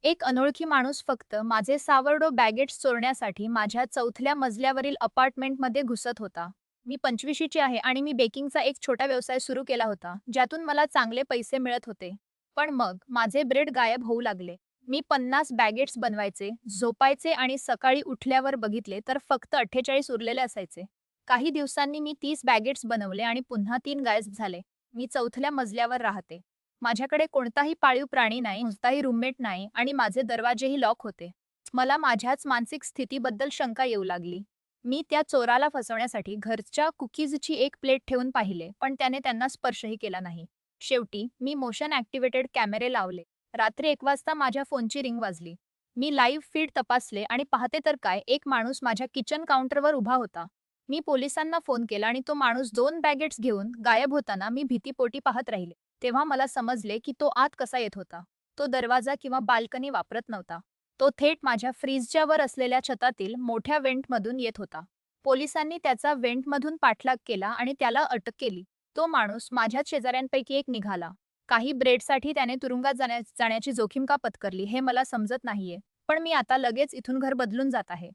एक अनोळखी माणूस फक्त माझे सावरडो बॅगेट्स चोरण्यासाठी माझ्या 4थ्या मजल्यावरील अपार्टमेंटमध्ये घुसत होता. मी 25ची आहे आणि मी बेकिंगचा एक छोटा व्यवसाय सुरू केला होता, ज्यातून मला चांगले पैसे मिळत होते. पण मग माझे ब्रेड गायब होऊ लागले. मी 50 बॅगेट्स बनवायचे, झोपायचे आणि सकाळी उठल्यावर बघितले तर फक्त 48 उरलेले असायचे. काही दिवसांनी मी 30 बॅगेट्स बनवले आणि पुन्हा 3 गायब झाले. मी 4थल्या मजल्यावर राहते. माझ्याकडे कोणताही पाळीव प्राणी नाही, कोणताही रूममेट नाही आणि माझे दरवाजेही लॉक होते. मला माझ्याच मानसिक स्थितीबद्दल शंका येऊ लागली. मी त्या चोराला फसवण्यासाठी घरच्या कुकीजची एक प्लेट ठेवून पाहिले, पण त्याने त्यांना स्पर्शही केला नाही. शेवटी मी मोशन ॲक्टिव्हेटेड कॅमेरे लावले. रात्री 1 वाजता माझ्या फोनची रिंग वाजली. मी लाईव्ह फीड तपासले आणि पाहते तर काय, एक माणूस माझ्या किचन काउंटरवर उभा होता. मी पोलिसांना फोन केला आणि तो माणूस 2 बॅगेट्स घेऊन गायब होताना मी भीतीपोटी पाहत राहिले. तेव्हा मला समजले की तो आत कसा येत होता. तो दरवाजा किंवा बाल्कनी वापरत नव्हता. तो थेट माझ्या फ्रीजच्या वर असलेल्या छतातील मोठ्या वेंटमधून येत होता. पोलिसांनी त्याचा वेंटमधून पाठलाग केला आणि त्याला अटक केली. तो माणूस माझ्याच शेजाऱ्यांपैकी एक निघाला. काही ब्रेडसाठी त्याने तुरुंगात जाण्याची जोखीम का पत्करली हे मला समजत नाहीये. पण मी आता लगेच इथून घर बदलून जात आहे.